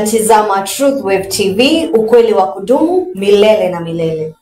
Unatizama Truth Wave TV, ukweli wa kudumu milele na milele.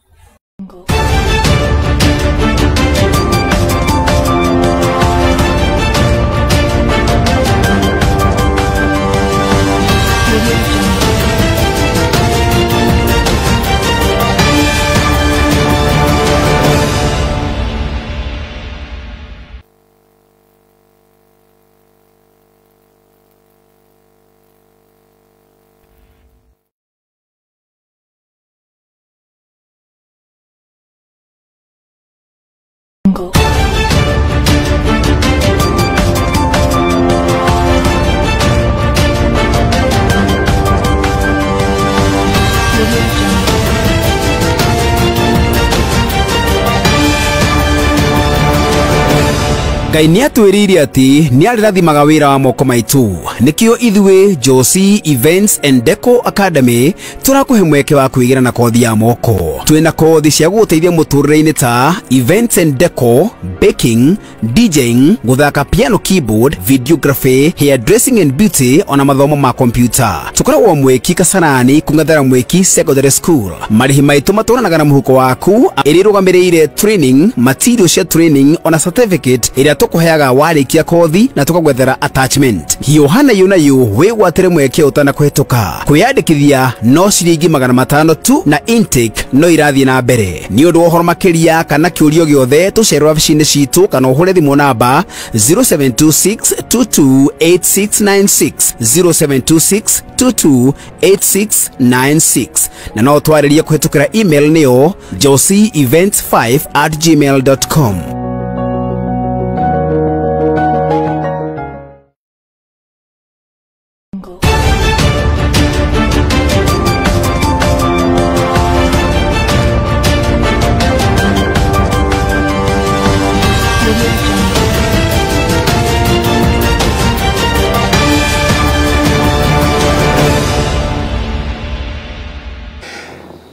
Ngai ni atwirire ati ni arirathimaga wira wa moko maitu nikio ithwe Josie Events and Deco Academy turakuhe mweke wa kwigira na kothi ya moko. Twina kothi cia guteithia muturire-ini ta Events and Deco, baking, DJing, guthaka piano keyboard, videography, hairdressing and beauty ona mathomo ma computer. Tukoragwo mweki Kasarani kungathera mweki secondary school. Marihi maitu maturanaga na muhuko waku irirugamiriire training, material cia training ona certificate iria tukuheaga warikia kothi na tukagwethera attachment. Hiyo hana yunayu wigwatere mweke utana kuhituka. Kwiyandikithia no ciringi 500 tu na intake no irathie na mbere. Ni undu wohoro makiria kana kiurio giothe tucerwa wabici-ini citu kana uhure thimu namba 0726228696 0726228696 na no twaririe kuhitukira email niyo josieevents5@gmail.com.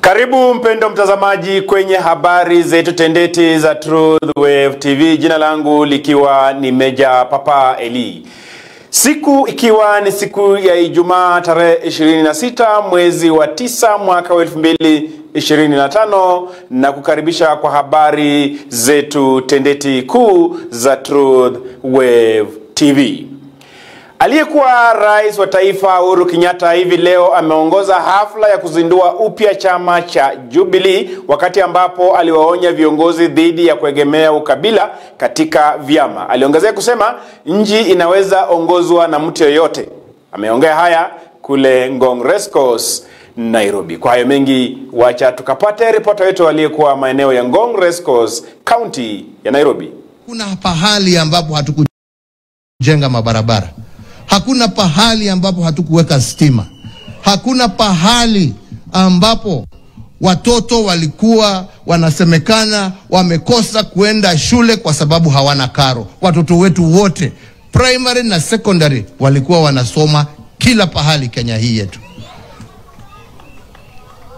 Karibu mpendo mtazamaji kwenye habari zetu tendeti za Truth Wave TV. Jina langu likiwa ni Meja Papa Eli. Siku ikiwa ni siku ya Ijumaa tarehe 26 mwezi wa 9 mwaka wa 2025 na kukaribisha kwa habari zetu tendeti kuu za Truth Wave TV. Aliyekuwa rais wa taifa Uhuru Kenyatta hivi leo ameongoza hafla ya kuzindua upya chama cha Jubilee, wakati ambapo aliwaonya viongozi dhidi ya kuegemea ukabila katika vyama. Aliongezea kusema nchi inaweza ongozwa na mtu yoyote. Ameongea haya kule Ngong Race Course, Nairobi. Kwa hayo mengi, wacha tukapate ripota wetu aliyekuwa maeneo ya Ngong Race Course, county ya Nairobi. Kuna pahali ambapo hatukujenga mabarabara. Hakuna pahali ambapo hatukuweka stima. Hakuna pahali ambapo watoto walikuwa wanasemekana wamekosa kuenda shule kwa sababu hawana karo. Watoto wetu wote primary na secondary walikuwa wanasoma kila pahali Kenya hii yetu.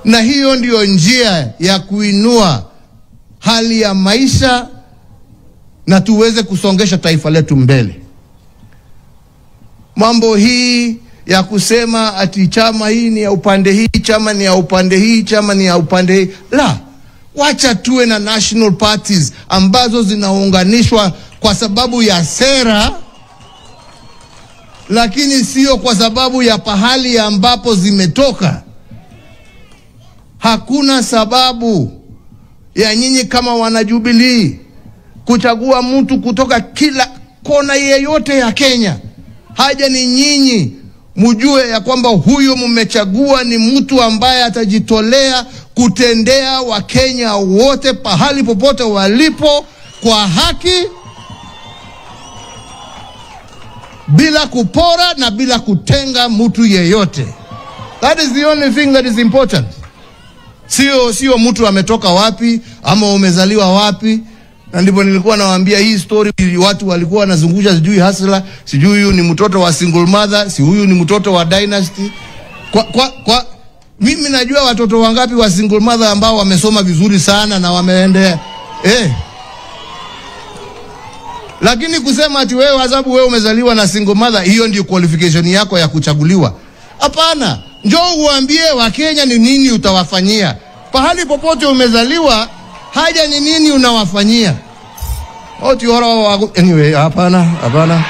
Na hiyo ndio njia ya kuinua hali ya maisha na tuweze kusongesha taifa letu mbele. Mambo hii ya kusema ati chama hii ni ya upande hii, chama ni ya upande hii, chama ni ya upande hii, la, wacha tuwe na national parties ambazo zinaunganishwa kwa sababu ya sera, lakini sio kwa sababu ya pahali ambapo zimetoka. Hakuna sababu ya nyinyi kama wana Jubilee kuchagua mtu kutoka kila kona yeyote ya Kenya. Haja ni nyinyi mjue ya kwamba huyo mmechagua ni mtu ambaye atajitolea kutendea Wakenya wote pahali popote walipo kwa haki, bila kupora na bila kutenga mtu yeyote. That is the only thing that is important. Sio mtu ametoka wapi ama umezaliwa wapi. Na ndipo nilikuwa nawaambia hii story, watu walikuwa wanazungusha sijui Hasla, sijui huyu ni mtoto wa single mother, si huyu ni mtoto wa dynasty. Mimi najua watoto wangapi wa single mother ambao wamesoma vizuri sana na wameendea. Lakini kusema ati wewe sababu wewe umezaliwa na single mother, hiyo ndio qualification yako ya kuchaguliwa. Hapana. Njoo uambie Wakenya ni nini utawafanyia. Pahali popote umezaliwa, haja ni nini unawafanyia. Anyway, hapana.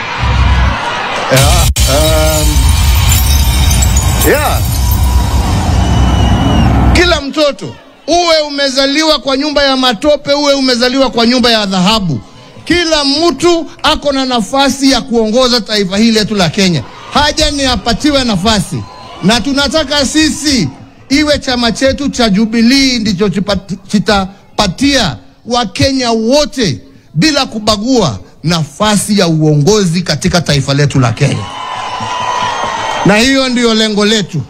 Kila mtoto, uwe umezaliwa kwa nyumba ya matope, uwe umezaliwa kwa nyumba ya dhahabu, kila mtu ako na nafasi ya kuongoza taifa hili letu la Kenya. Haja ni apatiwe nafasi. Na tunataka sisi iwe chama chetu cha Jubilee ndicho chitapatia Wakenya wote bila kubagua nafasi ya uongozi katika taifa letu la Kenya. Na hiyo ndio lengo letu.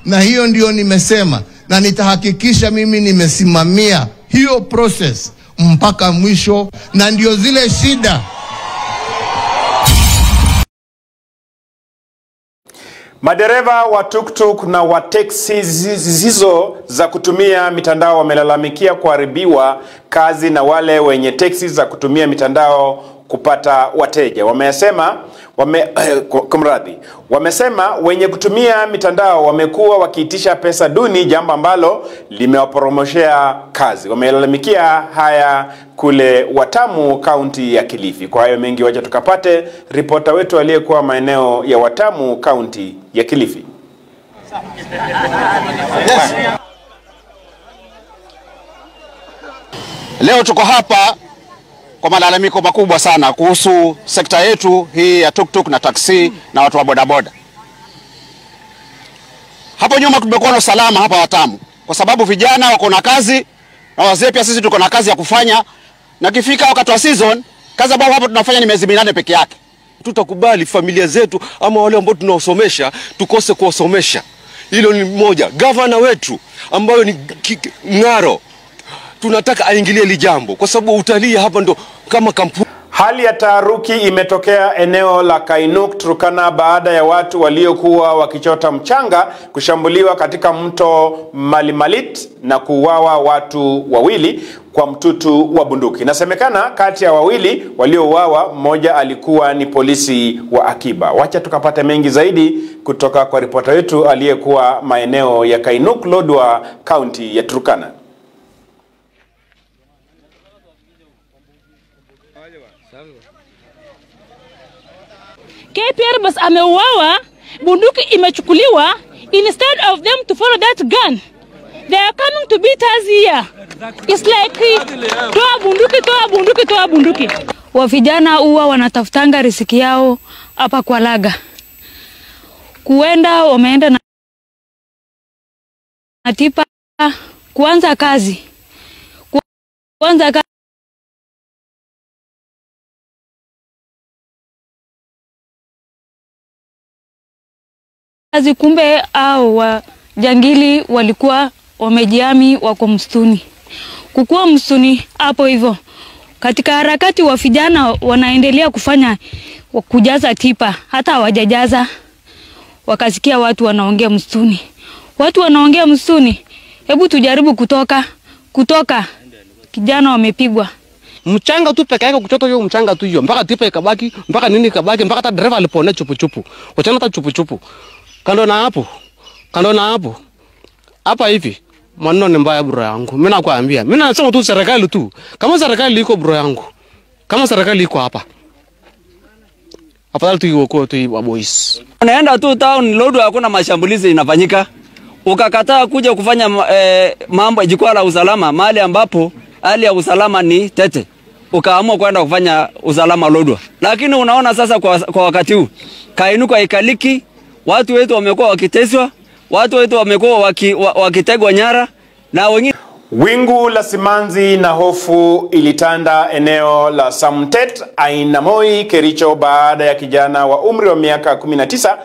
Na hiyo ndio nimesema, na nitahakikisha mimi nimesimamia hiyo process mpaka mwisho. Na ndio zile shida madereva wa tuktuk na wa taxi zizo za kutumia mitandao wamelalamikia kuharibiwa kazi na wale wenye taxi za kutumia mitandao kupata wateja. Wamesema wenye kutumia mitandao wamekuwa wakiitisha pesa duni, jambo ambalo limewaporomoshea kazi. Wamelalamikia haya kule Watamu, kaunti ya Kilifi. Kwa hayo mengi, wacha tukapate ripota wetu aliyekuwa maeneo ya Watamu, kaunti ya Kilifi. Leo tuko hapa kwa malalamiko makubwa sana kuhusu sekta yetu hii ya tuktuk na taksi na watu wa bodaboda. Hapo nyuma tumekuwa na usalama hapa Watamu kwa sababu vijana wako na kazi na wazee pia sisi tuko na kazi ya kufanya, na kifika wakati wa season kazi ambayo hapa tunafanya ni miezi 8 peke yake. Tutakubali familia zetu ama wale ambao tunaosomesha tukose kuwasomesha? Hilo ni moja. Gavana wetu ambayo ni Ng'aro tunataka aingilie li jambo kwa sababu utalii hapa ndo kama kampuni. Hali ya taharuki imetokea eneo la Kainuk, Turkana, baada ya watu waliokuwa wakichota mchanga kushambuliwa katika mto Malimalit na kuuawa watu wawili kwa mtutu wa bunduki. Inasemekana kati ya wawili waliouawa, mmoja alikuwa ni polisi wa akiba. Wacha tukapate mengi zaidi kutoka kwa ripota wetu aliyekuwa maeneo ya Kainuk, Lodwar, kaunti ya Turkana. KPR bas ameuawa, bunduki imechukuliwa. Instead of them to follow that gun, they are coming to beat us here. It's like toa bunduki. Wa vijana huwa wanatafutanga riziki yao hapa kwa Laga. Wameenda na tipa kuanza kazi. Kumbe au wajangili walikuwa wamejiami wako msituni. Kukua msituni hapo hivyo. Katika harakati wa vijana wanaendelea kufanya kujaza tipa, hata hawajajaza wakasikia watu wanaongea msituni. Hebu tujaribu kutoka. Kijana wamepigwa. Mchanga tu peke yake kuchota hiyo mchanga tu hiyo mpaka tipa ikabaki, mpaka nini ikabaki, mpaka hata dereva alipona chupu. Wachana hata chupu. Kando na hapo. Hapa hivi maneno ni mbaya bro yangu. Mimi nakwambia. Mimi nasema tu serikali tu. Kama serikali iko bro yangu. Kama serikali iko hapa. Afadhali tu iweko tu wa boys. Unaenda tu town Lodwar hakuna mashambulizi inafanyika. Ukakataa kuja kufanya mambo jukwaa la usalama mahali ambapo hali ya usalama ni tete. Ukaamua kwenda kufanya usalama Lodwar. Lakini unaona sasa kwa wakati huu Kainuka ikaliki, watu wetu wamekuwa wakiteswa, watu wetu wamekuwa wakitegwa nyara na wengine. Wingu la simanzi na hofu ilitanda eneo la Samtet, Ainamoi, Kericho baada ya kijana wa umri wa miaka 19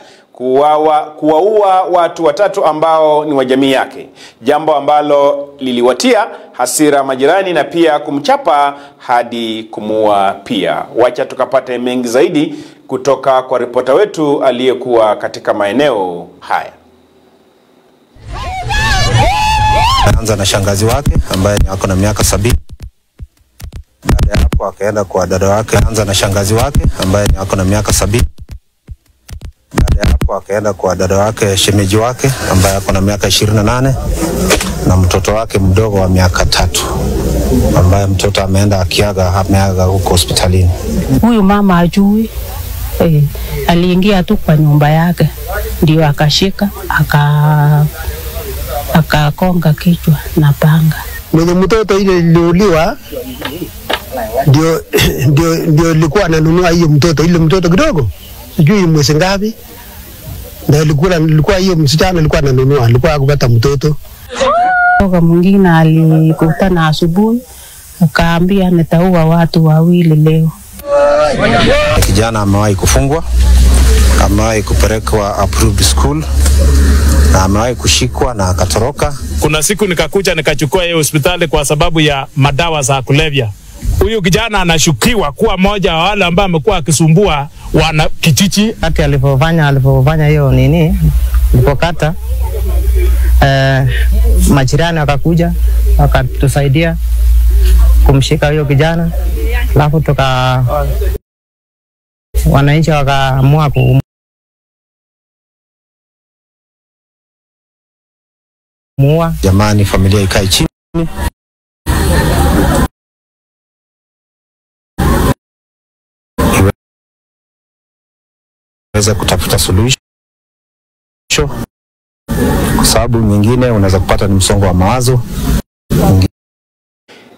kuwaua watu watatu ambao ni wa jamii yake. Jambo ambalo liliwatia hasira majirani na pia kumchapa hadi kumuua pia. Wacha tukapate mengi zaidi kutoka kwa ripota wetu aliyekuwa katika maeneo haya. Anza na shangazi wake ambaye ako na miaka 70. Baada ya hapo akaenda kwa dada wake. Anza na shangazi wake ambaye ako na miaka 70. Baada ya hapo hapo akaenda kwa dada wake, shemeji wake ambaye ako na miaka 28 na mtoto wake mdogo wa miaka 3 ambaye mtoto ameaga huko hospitalini. Huyu mama hajui, aliingia tu kwa nyumba yake ndio akashika akakonga kichwa na panga. Mwenye mtoto ile iliuliwa ndio alikuwa ananunua hiyo mtoto, ile mtoto kidogo sijui mwezi ngapi, ndio alikuwa hiyo msichana alikuwa ananunua, alikuwa akupata mtoto. Kwa mwingine alikutana asubuhi akaambia nitaua watu wawili leo. Kijana amewahi kufungwa, amewahi kupelekwa approved school na amewahi kushikwa na akatoroka. Kuna siku nikakuja nikachukua yeye hospitali kwa sababu ya madawa za kulevya. Huyu kijana anashukiwa kuwa mmoja wa wale ambao amekuwa akisumbua wana kijiji. Hata alipofanya hiyo nini, alipokata majirani wakakuja wakatusaidia kumshika huyo kijana, alafu wananchi wakaamua kumuua. Jamani, familia ikae chini iweze kutafuta suluhisho, kwa sababu nyingine unaweza kupata ni msongo wa mawazo.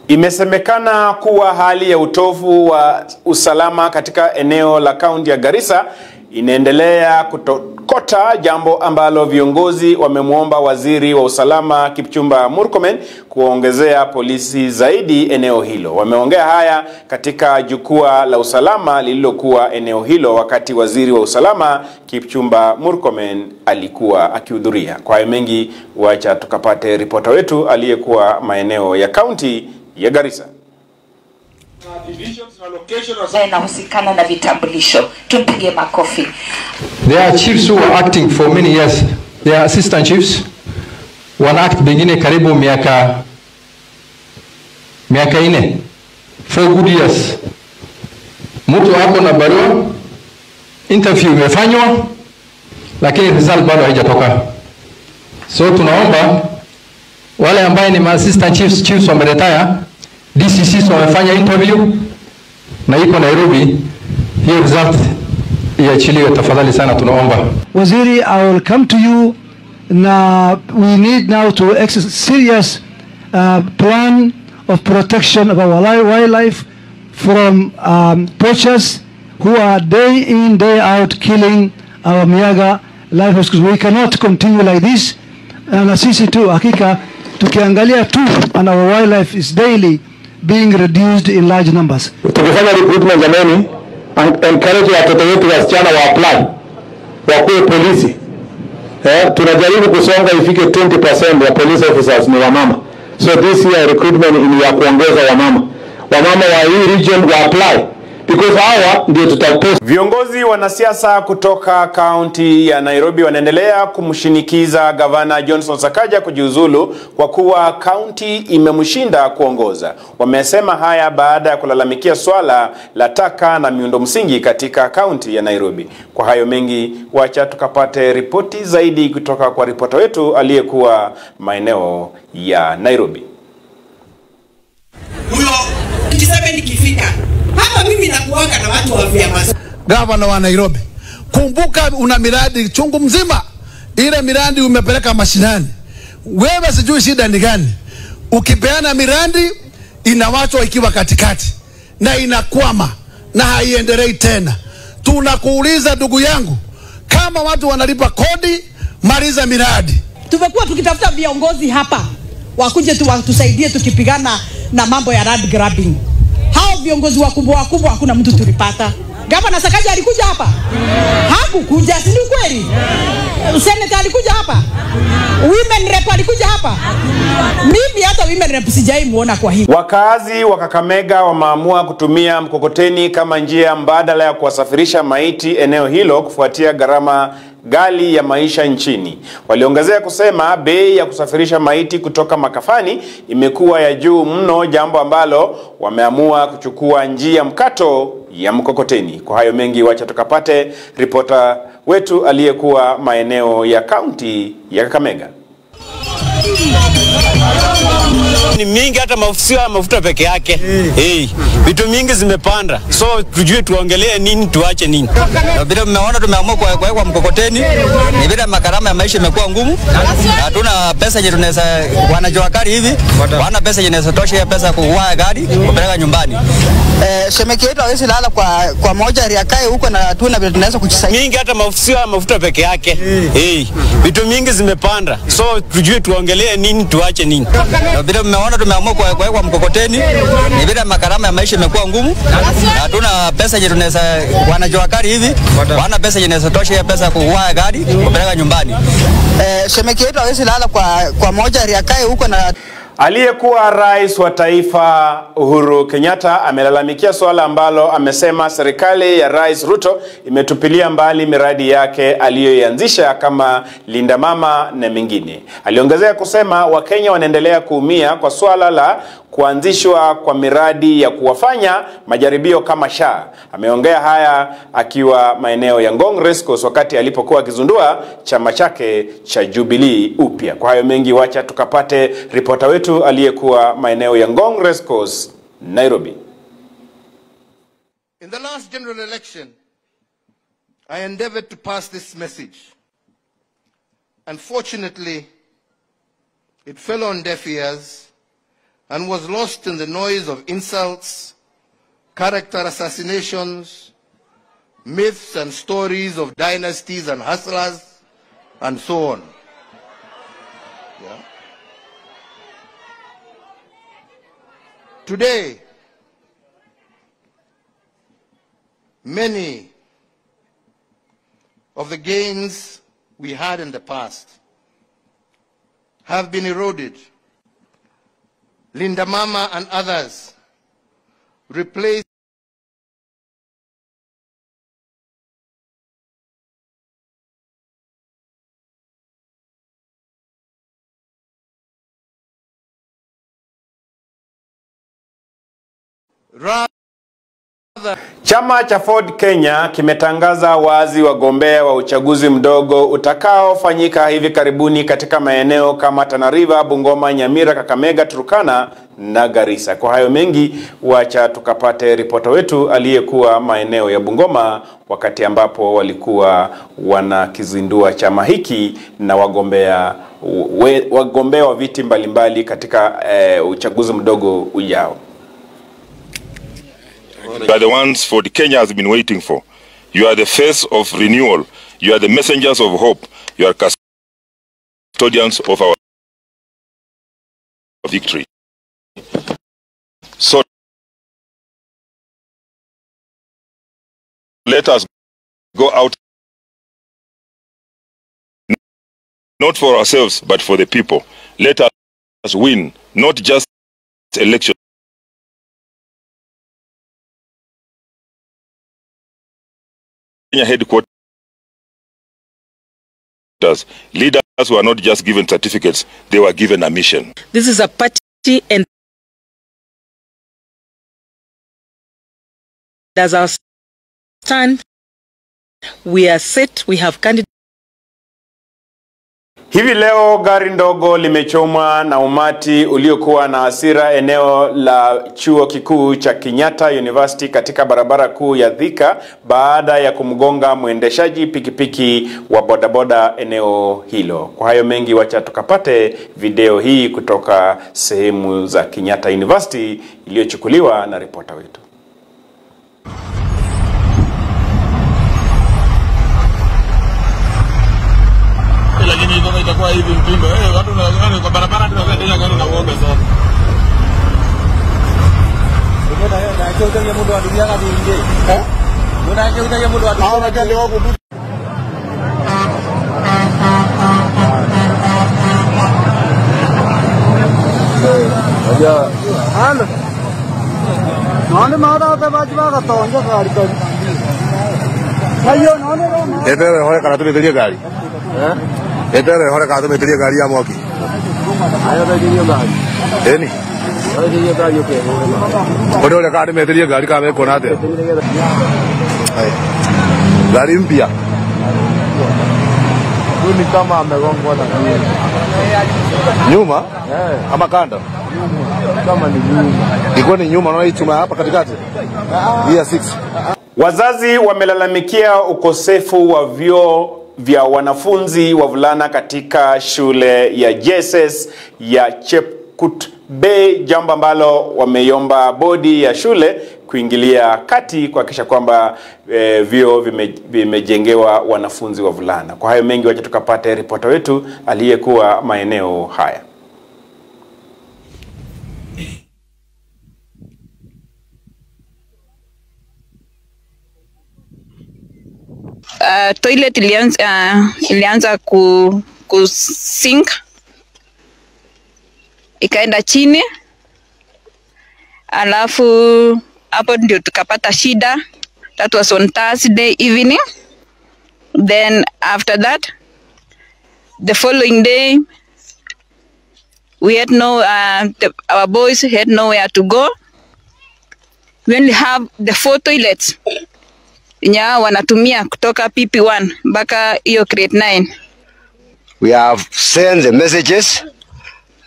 Imesemekana kuwa hali ya utovu wa usalama katika eneo la kaunti ya Garissa inaendelea kutokota, jambo ambalo viongozi wamemuomba waziri wa usalama Kipchumba Murkomen kuongezea polisi zaidi eneo hilo. Wameongea haya katika jukwaa la usalama lililokuwa eneo hilo wakati waziri wa usalama Kipchumba Murkomen alikuwa akihudhuria. Kwa hayo mengi, wacha tukapate ripota wetu aliyekuwa maeneo ya kaunti ya Garissa. Inahusikana na vitambulisho. Tumpige makofi. There are chiefs who are acting for many years. They are assistant chiefs. One act bengine karibu miaka 4 for good years. Mtu hapo na barua, interview imefanywa, lakini result bado haijatoka. So tunaomba wale ambao ni assistant chiefs wameretire, DCCs wamefanya interview na iko Nairobi, hiyo result iachiliwe tafadhali sana, tunaomba. Waziri, I will come to you. Now we need now to exercise serious plan of protection of our wildlife from poachers who are day in day out killing our miaga livestock. We cannot continue like this. Na sisi tu hakika tukiangalia tu, and our wildlife is daily being reduced in large numbers. Tukifanya recruitment jamani, encourage watoto wetu wasichana wa apply wakuwe polisi. Tunajaribu kusonga ifike 20% ya police officers ni wamama. So this year recruitment ni ya kuongeza wamama wa hii region wa apply, because hawa ndio tutapost. Viongozi wanasiasa kutoka kaunti ya Nairobi wanaendelea kumshinikiza gavana Johnson Sakaja kujiuzulu kwa kuwa kaunti imemshinda kuongoza. Wamesema haya baada ya kulalamikia swala la taka na miundo msingi katika kaunti ya Nairobi. Kwa hayo mengi, wacha tukapate ripoti zaidi kutoka kwa ripota wetu aliyekuwa maeneo ya Nairobi. Huyo tukisema nikifika hapa mimi nakuanga na watu wa vyama. Gavana wa Nairobi, kumbuka una miradi chungu mzima. Ile miradi umepeleka mashinani. Wewe sijui shida ni gani? Ukipeana miradi inawachwa ikiwa katikati na inakwama na haiendelei tena. Tunakuuliza ndugu yangu, kama watu wanalipa kodi, maliza miradi. Tumekuwa tukitafuta viongozi hapa wakuje tusaidie tukipigana na mambo ya land grabbing. Hao viongozi wakubwa hakuna mtu tulipata. Gavana Sakaja alikuja hapa? Hakukuja, si kweli? Senator alikuja hapa? Women rep alikuja hapa? Mimi hata women rep sijai muona kwa hii. Wakazi wa Kakamega wameamua kutumia mkokoteni kama njia mbadala ya kuwasafirisha maiti eneo hilo kufuatia gharama ghali ya maisha nchini. Waliongezea kusema bei ya kusafirisha maiti kutoka makafani imekuwa ya juu mno, jambo ambalo wameamua kuchukua njia mkato ya mkokoteni. Kwa hayo mengi, wacha tukapate ripota wetu aliyekuwa maeneo ya kaunti ya Kakamega. Ni mingi, hata mafuta peke yake. Vitu mingi zimepanda. So tujue tuongelee nini, tuache nini. Na bila mmeona tumeamua kwa mkokoteni, ni bila makarama ya maisha imekuwa ngumu. Hatuna pesa je tunaweza wanajua kari hivi, wana pesa je tunaweza tosha pesa kuwa gari kupeleka nyumbani. Shemeki yetu hawezi lala kwa moja riakae huko na hatuna vile tunaweza kujisaidia. Mingi, hata mafuta peke yake. Vitu mingi zimepanda. So tujue tuongelee nini, tuache nini. Na bila mmeona tumeamua kwa mkokoteni, ni bila makarama ya maisha imekuwa ngumu. Hatuna pesa je tunaweza wanajua kari hivi, wana pesa je tunaweza tosha pesa kuwa gari kupeleka nyumbani. Shemeki yetu hawezi lala kwa moja riakae huko na Aliyekuwa rais wa taifa Uhuru Kenyatta amelalamikia swala ambalo amesema serikali ya Rais Ruto imetupilia mbali miradi yake aliyoianzisha kama Linda Mama na mengine. Aliongezea kusema Wakenya wanaendelea kuumia kwa swala la kuanzishwa kwa miradi ya kuwafanya majaribio kama SHA. Ameongea haya akiwa maeneo ya Ngong Race Course wakati alipokuwa akizindua chama chake cha Jubilee upya. Kwa hayo mengi, wacha tukapate ripota wetu aliyekuwa maeneo ya Ngong Race Course, Nairobi. In the last general election, I endeavored to pass this message. Unfortunately, it fell on deaf ears and was lost in the noise of insults, character assassinations, myths and stories of dynasties and hustlers, and so on. Yeah. Today, many of the gains we had in the past have been eroded. Linda Mama and others replaced Chama cha Ford Kenya kimetangaza wazi wagombea wa uchaguzi mdogo utakaofanyika hivi karibuni katika maeneo kama Tana River, Bungoma, Nyamira, Kakamega, Turkana na Garissa. Kwa hayo mengi, wacha tukapate ripota wetu aliyekuwa maeneo ya Bungoma wakati ambapo walikuwa wanakizindua chama hiki na wagombea wa viti mbalimbali katika uchaguzi mdogo ujao. You are the ones Ford Kenya has been waiting for. You are the face of renewal. You are the messengers of hope. You are custodians of our victory. So let us go out, not for ourselves, but for the people. Let us win, not just election. Headquarters, leaders were not just given certificates, they were given a mission. This is a party, and as our stand, we are set, we have candidates. Hivi leo gari ndogo limechomwa na umati uliokuwa na hasira eneo la chuo kikuu cha Kenyatta University katika barabara kuu ya Thika baada ya kumgonga mwendeshaji pikipiki wa bodaboda eneo hilo. Kwa hayo mengi, wacha tukapate video hii kutoka sehemu za Kenyatta University iliyochukuliwa na ripota wetu. Lakini kama itakuwa hivi mpindo, watu na kwa barabara tunaweza gari na uoga sana. Etere hore ka tumeteria gari ya mwaki. Ayo da jiyo gari. Eni. Ayo jiyo gari oke. Ode ole ka tumeteria gari ka me konate. Gari mpya. Huyu ni kama amegongwa na nyuma ama kando? Kama ni nyuma. Iko ni nyuma na hii chuma hapa katikati. Hii ya 6. Wazazi wamelalamikia ukosefu wa vyoo vya wanafunzi wavulana katika shule ya JSS ya Chepkut Bay, jambo ambalo wameiomba bodi ya shule kuingilia kati kuhakikisha kwamba vyoo vimejengewa wanafunzi wavulana. Kwa hayo mengi, wacha tukapate ripota wetu aliyekuwa maeneo haya. Toilet ilianza kusink, ikaenda chini, alafu hapo ndio tukapata shida. That was on Thursday evening. Then after that, the following day, we had our boys had nowhere to go. We only have the 4 toilets nya wanatumia kutoka PP1 mpaka hiyo grade 9. We have sent the messages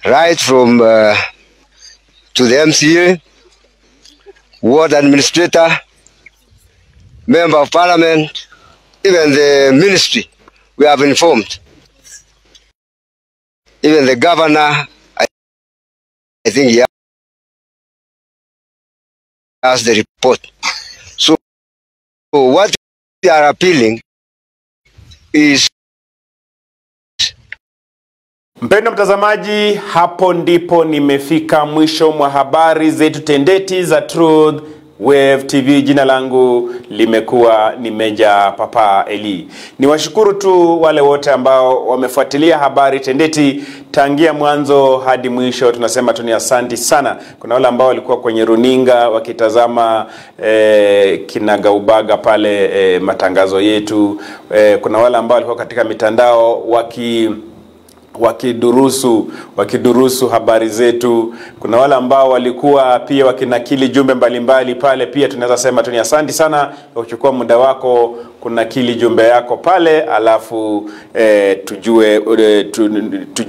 right from to the MCA, ward administrator, member of parliament, even the ministry. We have informed. Even the governor, I think he has the report. So what we are appealing is... Mpendwa mtazamaji, hapo ndipo nimefika mwisho mwa habari zetu tendeti za Truth Wave TV. Jina langu limekuwa ni Meja Papa Eli. Niwashukuru tu wale wote ambao wamefuatilia habari tendeti tangia mwanzo hadi mwisho. Tunasema tu ni asante sana. Kuna wale ambao walikuwa kwenye runinga wakitazama kinagaubaga pale matangazo yetu. Kuna wale ambao walikuwa katika mitandao wakidurusu habari zetu. Kuna wale ambao walikuwa pia wakinakili jumbe mbalimbali pale. Pia tunaweza sema tu ni asante sana kwa kuchukua muda wako kunakili jumbe yako pale, alafu tujue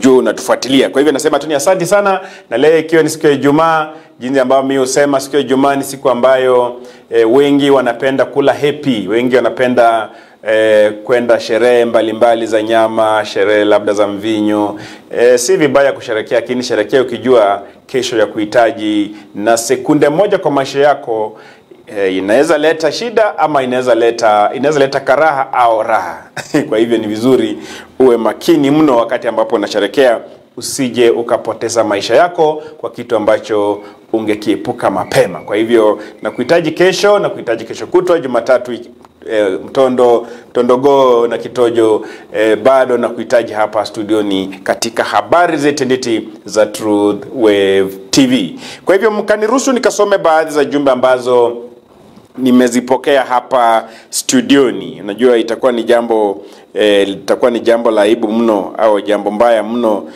unatufuatilia. Kwa hivyo nasema tu ni asante sana. Na leo ikiwa ni siku ya Ijumaa, jinsi ambayo mimi husema siku ya Ijumaa ni siku ambayo wengi wanapenda kula happy, wengi wanapenda kwenda sherehe mbalimbali za nyama, sherehe labda za mvinyo. Si vibaya kusherehekea, lakini sherekea ukijua kesho ya kuhitaji, na sekunde moja kwa maisha yako inaweza leta shida ama inaweza leta karaha au raha. Kwa hivyo ni vizuri uwe makini mno wakati ambapo unasherehekea, usije ukapoteza maisha yako kwa kitu ambacho ungekiepuka mapema. Kwa hivyo nakuhitaji kesho kutwa Jumatatu, Mtondogo na Kitojo bado na kuhitaji hapa studioni katika habari zetendeti za Truth Wave TV. Kwa hivyo mkaniruhusu nikasome baadhi za jumbe ambazo nimezipokea hapa studioni. Najua itakuwa ni jambo la aibu mno au jambo mbaya mno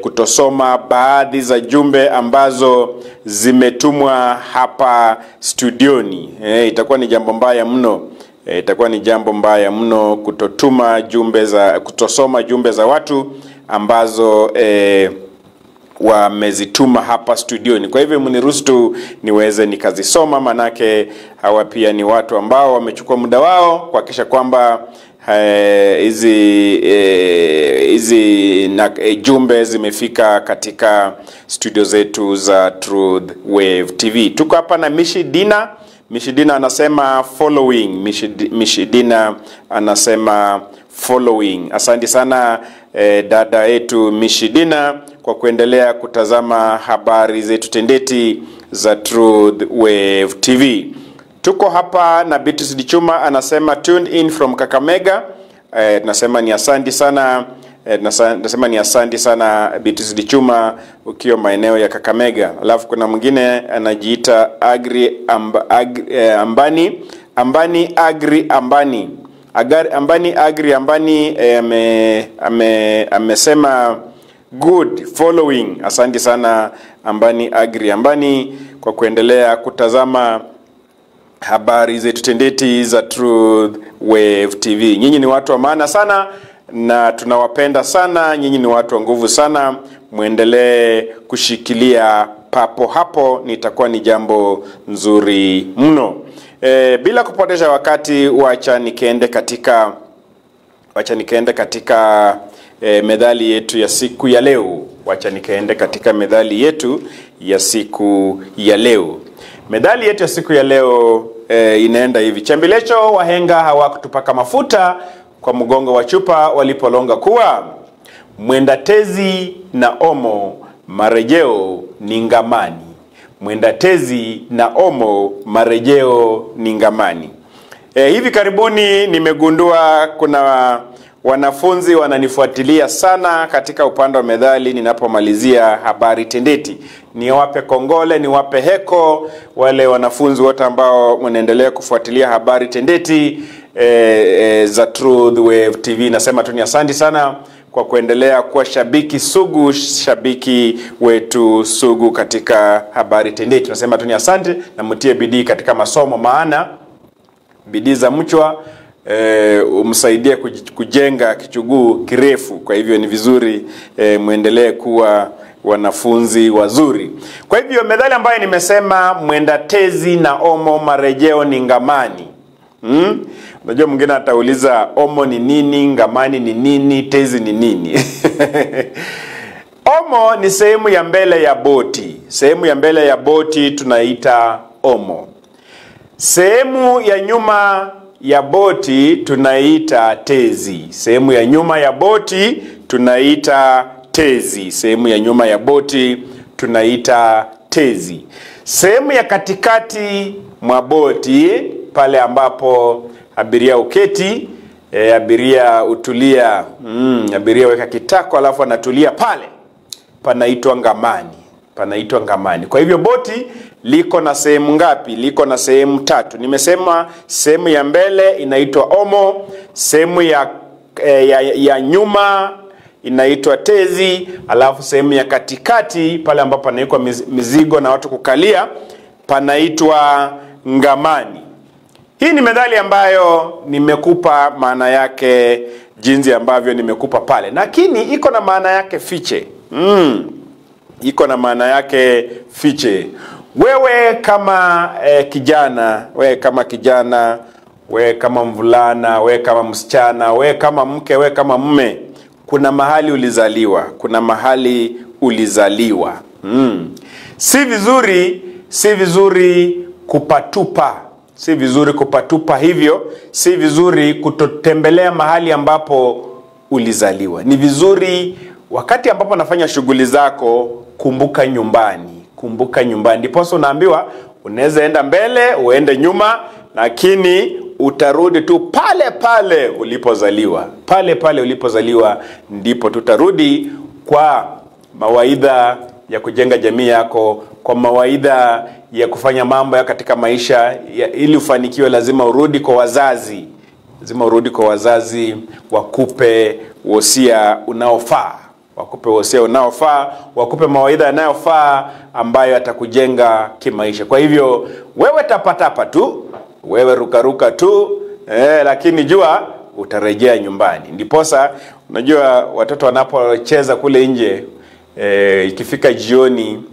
kutosoma baadhi za jumbe ambazo zimetumwa hapa studioni. Itakuwa ni jambo mbaya mno. Itakuwa ni jambo mbaya mno kutosoma jumbe za watu ambazo wamezituma hapa studioni. Kwa hivyo mniruhusu tu niweze nikazisoma, manake hawa pia ni watu ambao wamechukua muda wao kuhakikisha kwamba hizi jumbe zimefika katika studio zetu za Truth Wave TV. Tuko hapa na Mishidina anasema following. Mishidina anasema following. Asante sana dada yetu Mishidina kwa kuendelea kutazama habari zetu tendeti za Truth Wave TV. Tuko hapa na Beatrice Dichuma anasema tuned in from Kakamega. Nasema ni asante sana. Nasema ni asante sana Beatrice Dichuma ukiwa maeneo ya Kakamega. Alafu kuna mwingine anajiita Ambani amesema good following. Asante sana Ambani kwa kuendelea kutazama habari zetu tendeti za Truth Wave TV. Nyinyi ni watu wa maana sana na tunawapenda sana. Nyinyi ni watu wa nguvu sana. Muendelee kushikilia papo hapo, nitakuwa ni jambo nzuri mno. Bila kupoteza wakati, wacha nikaende katika methali yetu ya siku ya leo. Methali yetu ya siku ya leo inaenda hivi: chambilecho wahenga hawakutupaka mafuta kwa mgongo wa chupa walipolonga kuwa mwenda tezi na omo marejeo ni ngamani. Mwenda tezi na omo marejeo ni ngamani. Hivi karibuni nimegundua kuna wanafunzi wananifuatilia sana katika upande wa methali ninapomalizia habari tendeti. Niwape kongole, niwape heko wale wanafunzi wote ambao wanaendelea kufuatilia habari tendeti za Truth Wave TV. Nasema tu ni asante sana kwa kuendelea kuwa shabiki wetu sugu katika habari tendeti. Nasema tu ni asante na mtie bidii katika masomo, maana bidii za mchwa umsaidia kujenga kichuguu kirefu. Kwa hivyo ni vizuri muendelee kuwa wanafunzi wazuri. Kwa hivyo methali ambayo nimesema, mwenda tezi na omo marejeo ni ngamani. Unajua mwingine atauliza omo ni nini, ngamani ni nini, tezi ni nini? Omo ni sehemu ya mbele ya boti. Sehemu ya mbele ya boti tunaita omo. Sehemu ya nyuma ya boti tunaita tezi. Sehemu ya nyuma ya boti tunaita tezi. Sehemu ya nyuma ya boti tunaita tezi. Sehemu ya katikati mwa boti, pale ambapo abiria uketi, abiria utulia, abiria weka kitako alafu anatulia pale, panaitwa ngamani. Kwa hivyo boti liko na sehemu ngapi? Liko na sehemu 3. Nimesema sehemu ya mbele inaitwa omo, sehemu ya nyuma inaitwa tezi, alafu sehemu ya katikati pale ambapo panaikwa mizigo na watu kukalia panaitwa ngamani. Hii ni methali ambayo nimekupa maana yake jinsi ambavyo nimekupa pale, lakini iko na maana yake fiche. Iko na maana yake fiche. Wewe kama kijana, wewe kama mvulana, wewe kama msichana, wewe kama mke, wewe kama mume, kuna mahali ulizaliwa. Si vizuri kupatupa. Hivyo si vizuri kutotembelea mahali ambapo ulizaliwa. Ni vizuri wakati ambapo nafanya shughuli zako, kumbuka nyumbani. Ndiposa unaambiwa unaweza enda mbele, uende nyuma, lakini utarudi tu pale ulipozaliwa. Ndipo tutarudi kwa mawaidha ya kujenga jamii yako, kwa mawaidha ya kufanya mambo ya katika maisha ili ufanikiwe. Lazima urudi kwa wazazi, wakupe wosia unaofaa, wakupe mawaidha yanayofaa ambayo atakujenga kimaisha. Kwa hivyo wewe tapatapa tu, wewe rukaruka tu, lakini jua utarejea nyumbani. Ndiposa unajua watoto wanapocheza kule nje, ikifika jioni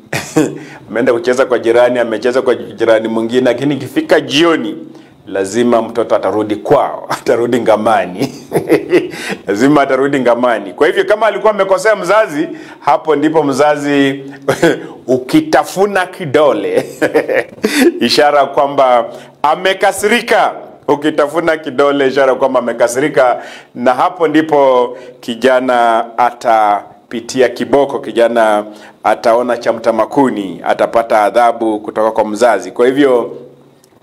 ameenda kucheza kwa jirani, amecheza kwa jirani mwingine, lakini ikifika jioni lazima mtoto atarudi kwao, atarudi ngamani. Lazima atarudi ngamani. Kwa hivyo kama alikuwa amekosea mzazi, hapo ndipo mzazi ukitafuna kidole ishara kwamba amekasirika. Ukitafuna kidole ishara kwamba amekasirika, na hapo ndipo kijana atapitia kiboko, kijana ataona cha mtamakuni, atapata adhabu kutoka kwa mzazi. Kwa hivyo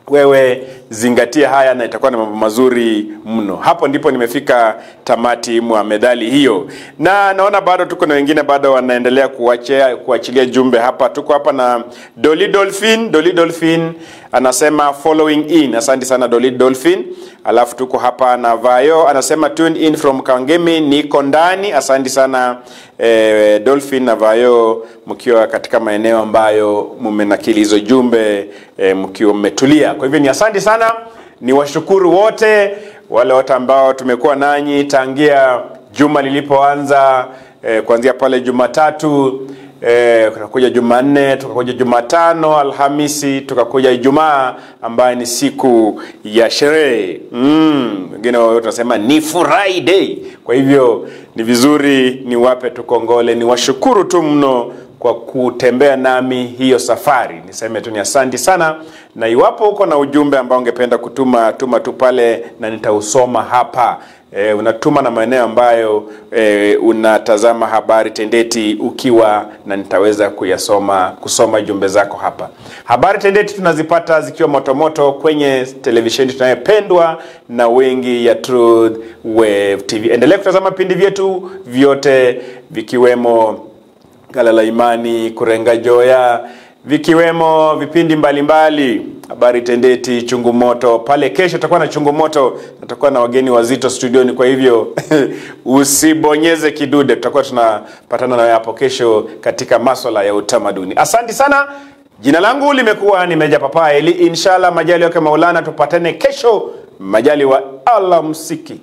wewe zingatia haya na itakuwa na mambo mazuri mno. Hapo ndipo nimefika tamati mwa methali hiyo. Na naona bado tuko na wengine bado wanaendelea kuachilia jumbe hapa. Tuko hapa na Dolly Dolphin anasema following in. Asante sana Dolly Dolphin. Alafu tuko hapa na Vayo anasema tuned in from Kangemi, niko ndani. Asante sana Dolphin na Vayo, mkiwa katika maeneo ambayo mmenakili hizo jumbe, mkiwa mmetulia. Kwa hivyo ni asante sana, ni washukuru wote wale wote ambao tumekuwa nanyi tangia juma lilipoanza, kuanzia pale Jumatatu, tukakuja Jumanne, tukakuja Jumatano, Alhamisi, tukakuja Ijumaa ambayo ni siku ya sherehe. Wengine wao tunasema ni Friday. Kwa hivyo ni vizuri niwape tukongole, niwashukuru tu mno kwa kutembea nami hiyo safari. Niseme tu ni asante sana, na iwapo uko na ujumbe ambao ungependa kutuma, tuma tu pale na nitausoma hapa. Unatuma na maeneo ambayo unatazama Habari Tendeti ukiwa, na nitaweza kusoma jumbe zako hapa. Habari Tendeti tunazipata zikiwa motomoto kwenye televisheni tunayopendwa na wengi ya Truth Wave TV. Endelea kutazama vipindi vyetu vyote vikiwemo Gala la Imani, Kurenga Joya, vikiwemo vipindi mbalimbali. Habari Tendeti, Chungu Moto. Pale kesho tutakuwa na Chungu Moto, tutakuwa na wageni wazito studioni, kwa hivyo usibonyeze kidude. Tutakuwa tunapatana nawe hapo kesho katika masuala ya utamaduni. Asante sana. Jina langu limekuwa ni Meja Papa Eli. Inshallah majali yake Maulana, tupatane kesho majali wa alamsiki.